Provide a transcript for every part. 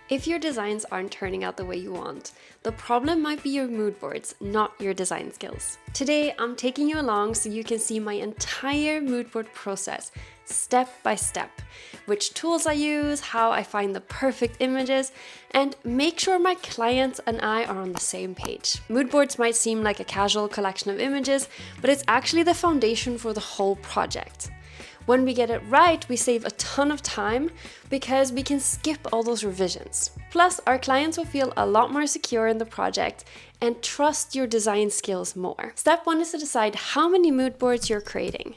If your designs aren't turning out the way you want, the problem might be your mood boards, not your design skills. Today, I'm taking you along so you can see my entire mood board process, step by step, which tools I use, how I find the perfect images, and make sure my clients and I are on the same page. Mood boards might seem like a casual collection of images, but it's actually the foundation for the whole project. When we get it right, we save a ton of time because we can skip all those revisions. Plus, our clients will feel a lot more secure in the project and trust your design skills more. Step 1 is to decide how many mood boards you're creating.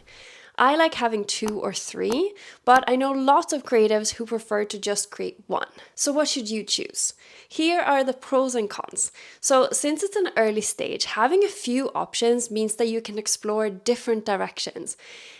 I like having 2 or 3, but I know lots of creatives who prefer to just create 1. So what should you choose? Here are the pros and cons. So since it's an early stage, having a few options means that you can explore different directions.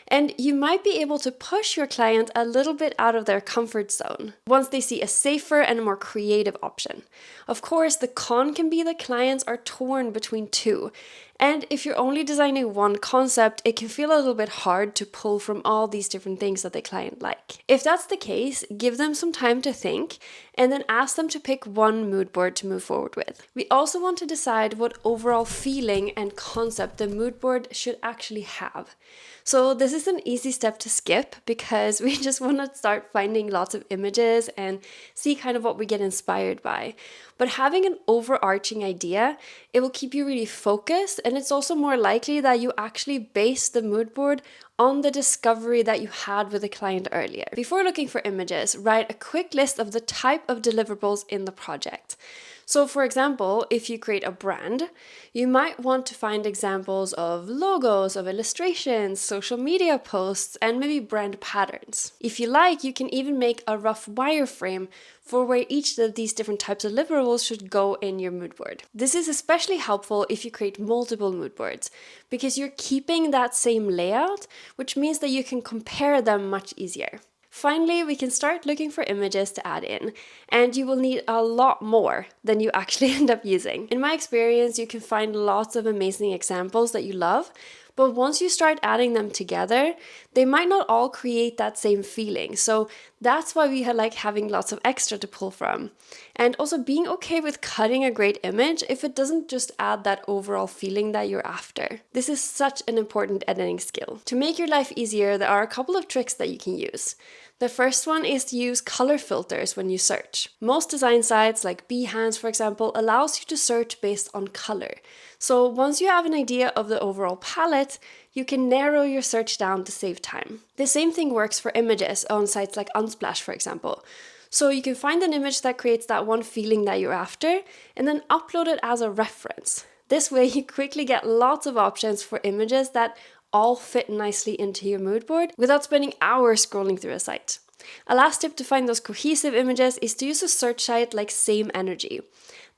And you might be able to push your client a little bit out of their comfort zone once they see a safer and more creative option. Of course, the con can be that clients are torn between 2. And if you're only designing one concept, it can feel a little bit hard to pull from all these different things that the client like. If that's the case, give them some time to think and then ask them to pick one mood board to move forward with. We also want to decide what overall feeling and concept the mood board should actually have. So this is an easy step to skip because we just want to start finding lots of images and see kind of what we get inspired by. But having an overarching idea, it will keep you really focused, and it's also more likely that you actually base the mood board on the discovery that you had with the client earlier. Before looking for images, write a quick list of the type of deliverables in the project. So for example, if you create a brand, you might want to find examples of logos, of illustrations, social media posts, and maybe brand patterns. If you like, you can even make a rough wireframe for where each of these different types of deliverables should go in your mood board. This is especially helpful if you create multiple mood boards, because you're keeping that same layout, which means that you can compare them much easier. Finally, we can start looking for images to add in, and you will need a lot more than you actually end up using. In my experience, you can find lots of amazing examples that you love, but once you start adding them together, they might not all create that same feeling. So that's why we like having lots of extra to pull from. And also being okay with cutting a great image if it doesn't just add that overall feeling that you're after. This is such an important editing skill. To make your life easier, there are a couple of tricks that you can use. The first one is to use color filters when you search. Most design sites like Behance, for example, allows you to search based on color. So once you have an idea of the overall palette, you can narrow your search down to save time. The same thing works for images on sites like Unsplash, for example. So you can find an image that creates that one feeling that you're after and then upload it as a reference. This way you quickly get lots of options for images that all fit nicely into your mood board without spending hours scrolling through a site. A last tip to find those cohesive images is to use a search site like Same Energy.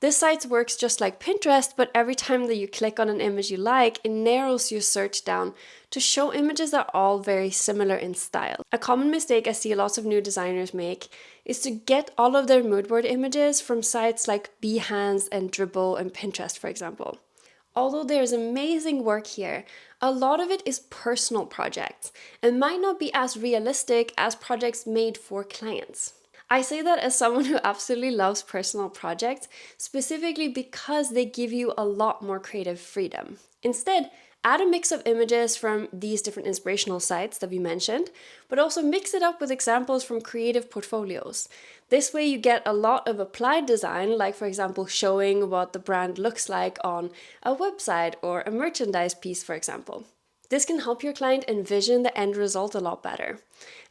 This site works just like Pinterest, but every time that you click on an image you like, it narrows your search down to show images that are all very similar in style. A common mistake I see lots of new designers make is to get all of their mood board images from sites like Behance and Dribbble and Pinterest, for example. Although there's amazing work here, a lot of it is personal projects and might not be as realistic as projects made for clients. I say that as someone who absolutely loves personal projects, specifically because they give you a lot more creative freedom. Instead, add a mix of images from these different inspirational sites that we mentioned, but also mix it up with examples from creative portfolios. This way you get a lot of applied design, like for example showing what the brand looks like on a website or a merchandise piece, for example. This can help your client envision the end result a lot better.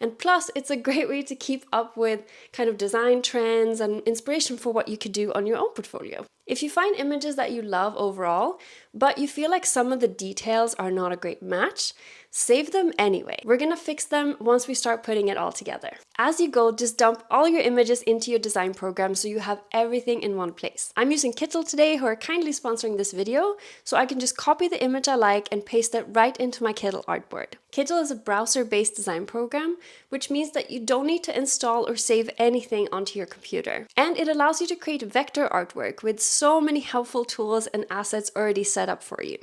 And plus, it's a great way to keep up with kind of design trends and inspiration for what you could do on your own portfolio. If you find images that you love overall, but you feel like some of the details are not a great match, save them anyway. We're gonna fix them once we start putting it all together. As you go, just dump all your images into your design program so you have everything in one place. I'm using Kittl today, who are kindly sponsoring this video, so I can just copy the image I like and paste it right into my Kittl artboard. Kittl is a browser-based design program, which means that you don't need to install or save anything onto your computer. And it allows you to create vector artwork with so many helpful tools and assets already set up for you.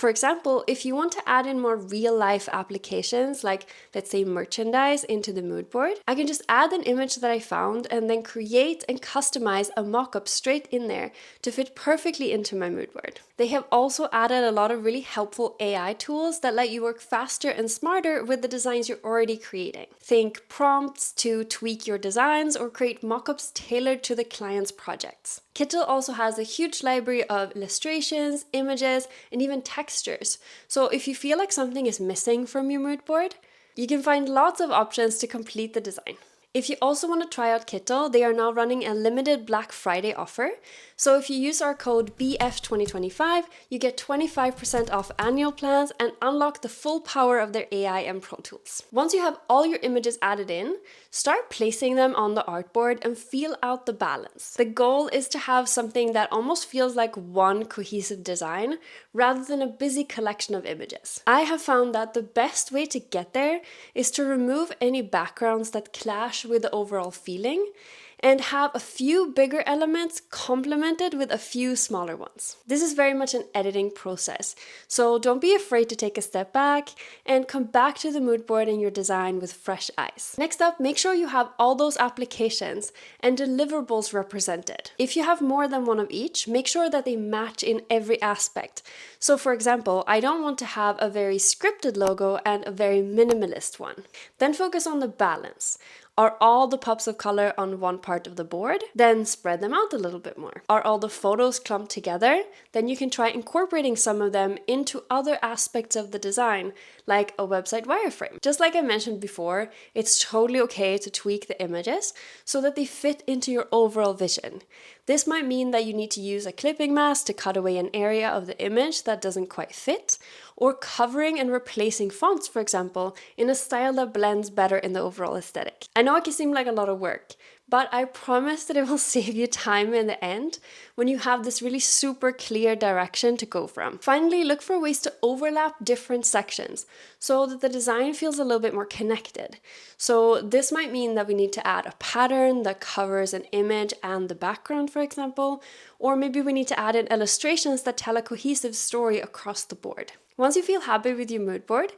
For example, if you want to add in more real-life applications, like let's say merchandise into the mood board, I can just add an image that I found and then create and customize a mock-up straight in there to fit perfectly into my mood board. They have also added a lot of really helpful AI tools that let you work faster and smarter with the designs you're already creating. Think prompts to tweak your designs or create mock-ups tailored to the client's projects. Kittl also has a huge library of illustrations, images, and even textures. So if you feel like something is missing from your mood board, you can find lots of options to complete the design. If you also want to try out Kittl, they are now running a limited Black Friday offer. So if you use our code BF2025, you get 25% off annual plans and unlock the full power of their AI and Pro Tools. Once you have all your images added in, start placing them on the artboard and feel out the balance. The goal is to have something that almost feels like one cohesive design rather than a busy collection of images. I have found that the best way to get there is to remove any backgrounds that clash with the overall feeling and have a few bigger elements complemented with a few smaller ones. This is very much an editing process, so don't be afraid to take a step back and come back to the mood board in your design with fresh eyes. Next up, make sure you have all those applications and deliverables represented. If you have more than one of each, make sure that they match in every aspect. So for example, I don't want to have a very scripted logo and a very minimalist one. Then focus on the balance. Are all the pops of color on one part of the board? Then spread them out a little bit more. Are all the photos clumped together? Then you can try incorporating some of them into other aspects of the design, like a website wireframe. Just like I mentioned before, it's totally okay to tweak the images so that they fit into your overall vision. This might mean that you need to use a clipping mask to cut away an area of the image that doesn't quite fit, or covering and replacing fonts, for example, in a style that blends better in the overall aesthetic. I know it can seem like a lot of work, but I promise that it will save you time in the end when you have this really super clear direction to go from. Finally, look for ways to overlap different sections so that the design feels a little bit more connected. So this might mean that we need to add a pattern that covers an image and the background, for example, or maybe we need to add in illustrations that tell a cohesive story across the board. Once you feel happy with your mood board,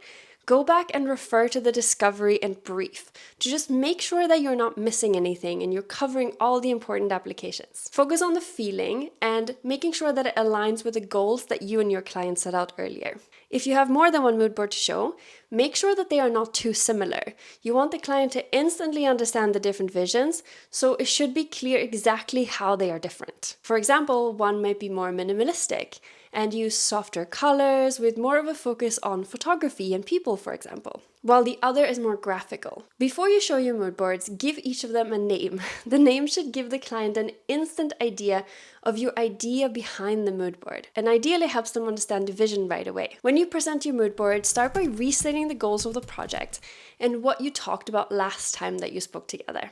go back and refer to the discovery and brief to just make sure that you're not missing anything and you're covering all the important applications. Focus on the feeling and making sure that it aligns with the goals that you and your client set out earlier. If you have more than one mood board to show, make sure that they are not too similar. You want the client to instantly understand the different visions, so it should be clear exactly how they are different. For example, one might be more minimalistic and use softer colors with more of a focus on photography and people, for example, while the other is more graphical. Before you show your mood boards, give each of them a name. The name should give the client an instant idea of your idea behind the mood board, and ideally helps them understand the vision right away. When you present your mood board, start by restating the goals of the project and what you talked about last time that you spoke together.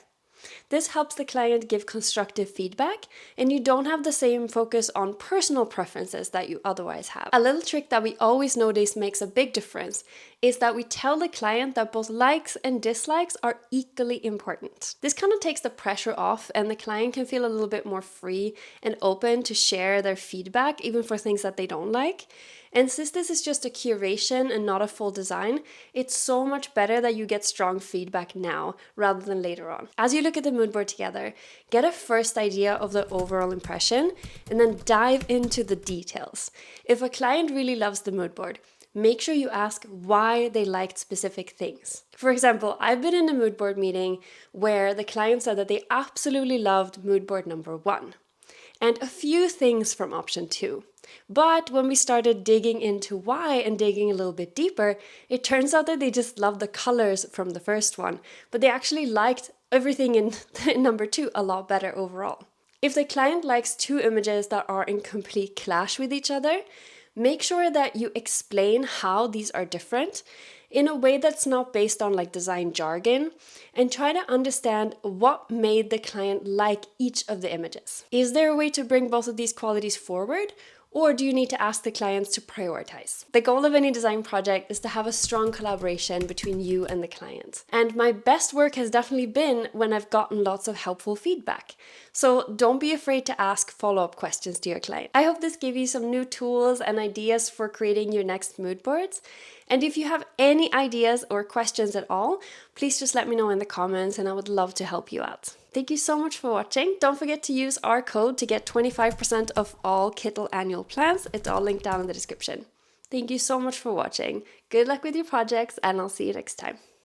This helps the client give constructive feedback, and you don't have the same focus on personal preferences that you otherwise have. A little trick that we always notice makes a big difference is that we tell the client that both likes and dislikes are equally important. This kind of takes the pressure off, and the client can feel a little bit more free and open to share their feedback, even for things that they don't like. And since this is just a curation and not a full design, it's so much better that you get strong feedback now rather than later on. As you look at the mood board together, get a first idea of the overall impression and then dive into the details. If a client really loves the mood board, make sure you ask why they liked specific things. For example, I've been in a mood board meeting where the client said that they absolutely loved mood board number 1 and a few things from option 2. But when we started digging into why and digging a little bit deeper, it turns out that they just loved the colors from the first one, but they actually liked everything in number 2 a lot better overall. If the client likes 2 images that are in complete clash with each other, make sure that you explain how these are different in a way that's not based on like design jargon, and try to understand what made the client like each of the images. Is there a way to bring both of these qualities forward? Or do you need to ask the clients to prioritize? The goal of any design project is to have a strong collaboration between you and the client. And my best work has definitely been when I've gotten lots of helpful feedback. So don't be afraid to ask follow-up questions to your client. I hope this gave you some new tools and ideas for creating your next mood boards. And if you have any ideas or questions at all, please just let me know in the comments and I would love to help you out. Thank you so much for watching. Don't forget to use our code to get 25% off all Kittl annual plans. It's all linked down in the description. Thank you so much for watching. Good luck with your projects and I'll see you next time.